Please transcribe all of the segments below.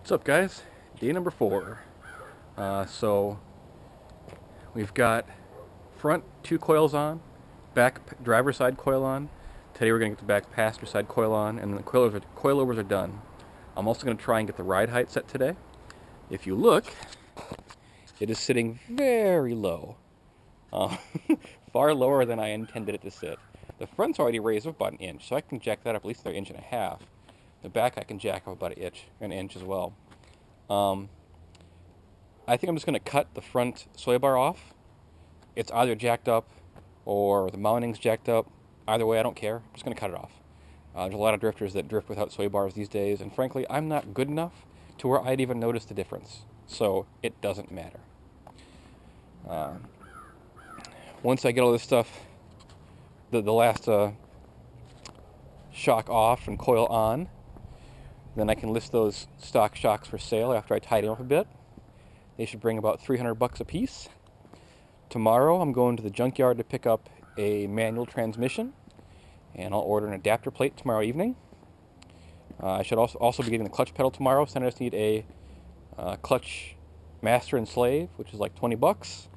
What's up, guys? Day number 4. So we've got front 2 coils on, back driver side coil on. Today we're going to get the back passenger side coil on, and then the coilovers are done. I'm also going to try and get the ride height set today. If you look, it is sitting very low. Far lower than I intended it to sit. The front's already raised up about an inch, so I can jack that up at least another 1.5 inches. The back I can jack up about an inch as well. I think I'm just going to cut the front sway bar off. It's either jacked up or the mounting's jacked up. Either way, I don't care. I'm just going to cut it off. There's a lot of drifters that drift without sway bars these days, and frankly, I'm not good enough to where I'd even notice the difference. So it doesn't matter. Once I get all this stuff, the last shock off and coil on, then I can list those stock shocks for sale after I tidy them up a bit. They should bring about $300 a piece. Tomorrow I'm going to the junkyard to pick up a manual transmission, and I'll order an adapter plate tomorrow evening. I should also be getting the clutch pedal tomorrow, so I just need a clutch master and slave, which is like $20.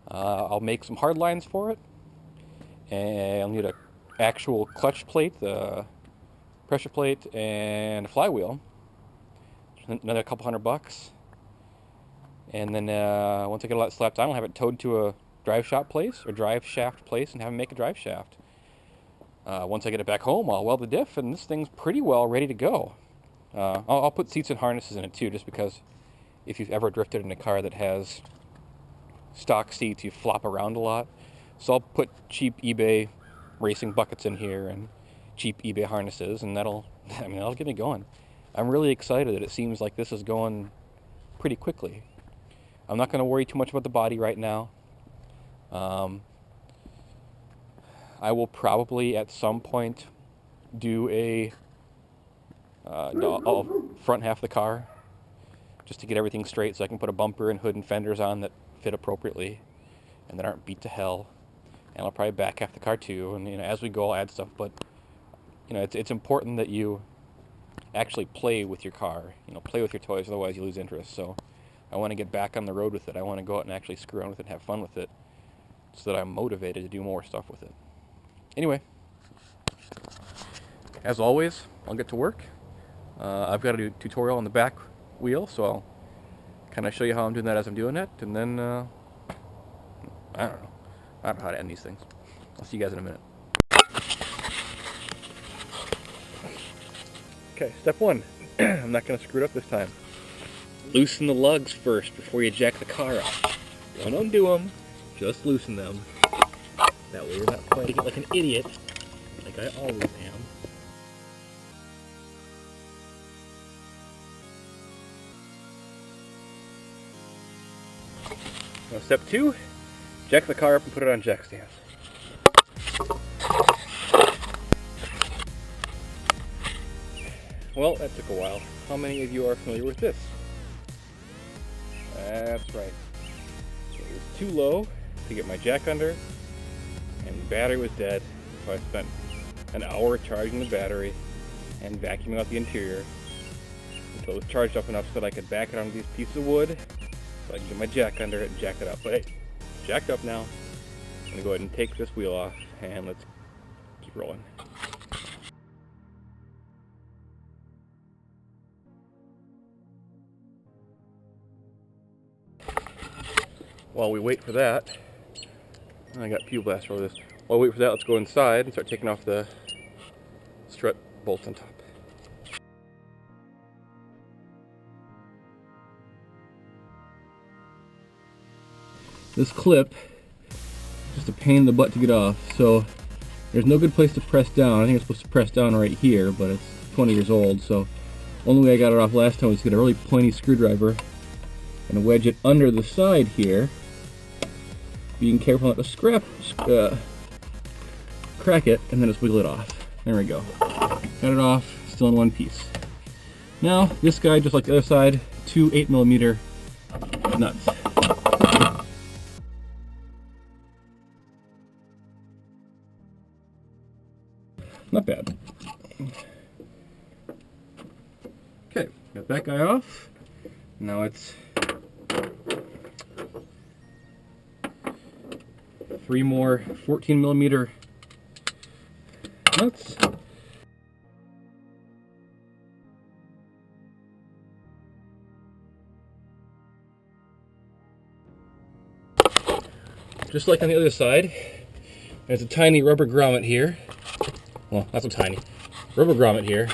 I'll make some hard lines for it, and I'll need an actual clutch plate, the pressure plate, and a flywheel. Another couple $100. And then once I get all that slapped on, I'll have it towed to a drive shaft place, and have them make a drive shaft. Once I get it back home, I'll weld the diff, and this thing's pretty well ready to go. I'll put seats and harnesses in it too, just because if you've ever drifted in a car that has stock seats, you flop around a lot. So I'll put cheap eBay racing buckets in here and cheap eBay harnesses, and that'll get me going. I'm really excited that it seems like this is going pretty quickly. I'm not going to worry too much about the body right now. I will probably at some point do front half of the car just to get everything straight, so I can put a bumper and hood and fenders on that fit appropriately and that aren't beat to hell. And I'll probably back half the car too, and as we go I'll add stuff. But it's important that you actually play with your car, play with your toys, otherwise you lose interest. So I want to get back on the road with it. I want to go out and actually screw around with it and have fun with it, so that I'm motivated to do more stuff with it. Anyway, as always, I'll get to work. I've got to do a tutorial on the back wheel, so I'll kind of show you how I'm doing that as I'm doing it, and then I don't know how to end these things. I'll see you guys in a minute. Okay, step 1. I'm not going to screw it up this time. Loosen the lugs first before you jack the car up. Don't undo them, just loosen them. That way you're not fighting it like an idiot, like I always am. Now step 2, jack the car up and put it on jack stands. Well, that took a while. How many of you are familiar with this? That's right. It was too low to get my jack under, and the battery was dead, so I spent an hour charging the battery and vacuuming out the interior until it was charged up enough so that I could back it onto these pieces of wood so I can get my jack under it and jack it up. But hey, it's jacked up now. I'm going to go ahead and take this wheel off, and let's keep rolling. While we wait for that, I got fuel blast over this. While we wait for that, let's go inside and start taking off the strut bolts on top. This clip is just a pain in the butt to get off, so there's no good place to press down. I think it's supposed to press down right here, but it's 20 years old, so the only way I got it off last time was to get a really pointy screwdriver and wedge it under the side here, being careful not to crack it, and then just wiggle it off. There we go. Got it off, still in one piece. Now, this guy, just like the other side, 2 8mm nuts. Not bad. Okay, got that guy off. Now it's 3 more 14mm nuts. Just like on the other side, there's a tiny rubber grommet here. Well, not so tiny. Rubber grommet here.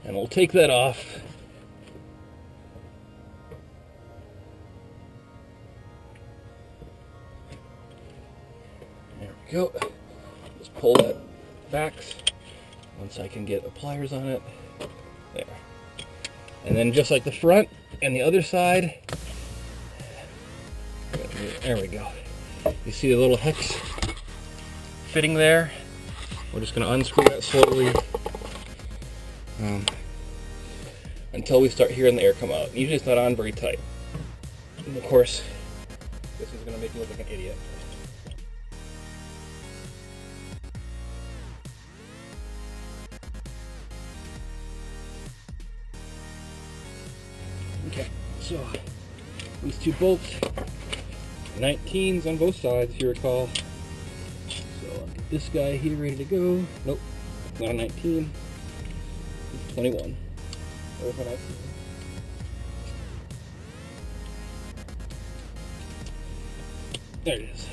And we'll take that off. There we go. Just pull that back once I can get the pliers on it. There. And then just like the front and the other side, there we go. You see the little hex fitting there? We're just going to unscrew that slowly until we start hearing the air come out. Usually it's not on very tight. And of course, this is going to make me look like an idiot. Okay, so these two bolts, 19s on both sides, if you recall. So I'll get this guy here ready to go. Nope, not a 19. It's 21. Where's my 19? There it is.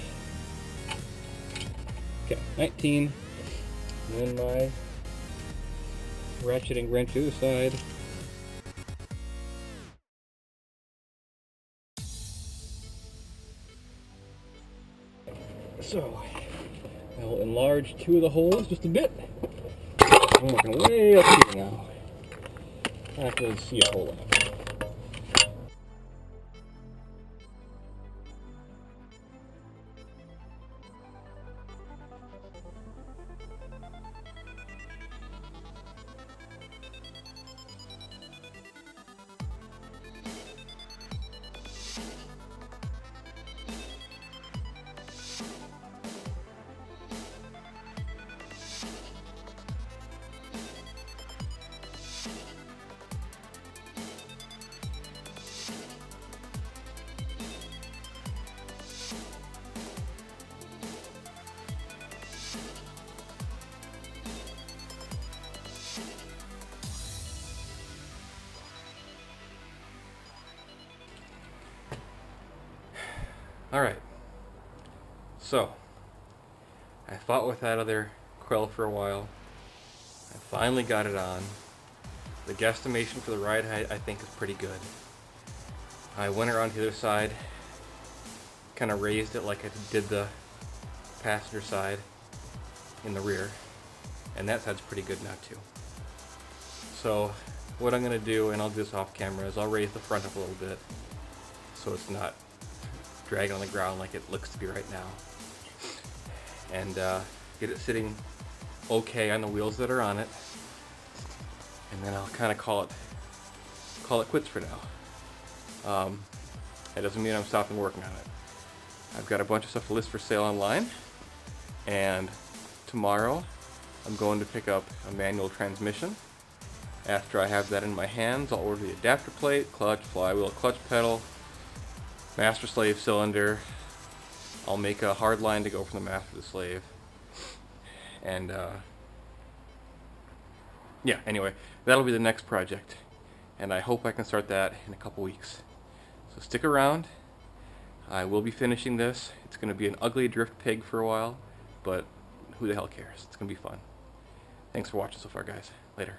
Okay, 19. And then my ratcheting wrench to the side. So, I will enlarge 2 of the holes just a bit. I'm working way up here now. I can really see a hole in it. Alright, so I fought with that other coil for a while. I finally got it on. The guesstimation for the ride height I think is pretty good. I went around to the other side, kind of raised it like I did the passenger side in the rear, and that side's pretty good now too. So what I'm going to do, and I'll do this off camera, is I'll raise the front up a little bit so it's not dragging on the ground like it looks to be right now, and get it sitting okay on the wheels that are on it, and then I'll kind of call it quits for now. That doesn't mean I'm stopping working on it. I've got a bunch of stuff to list for sale online, and tomorrow I'm going to pick up a manual transmission. After I have that in my hands, I'll order the adapter plate, clutch, flywheel, clutch pedal, master slave cylinder. I'll make a hard line to go from the master to the slave. And yeah, anyway, that'll be the next project. And I hope I can start that in a couple weeks. So stick around. I will be finishing this. It's going to be an ugly drift pig for a while, but who the hell cares? It's going to be fun. Thanks for watching so far, guys. Later.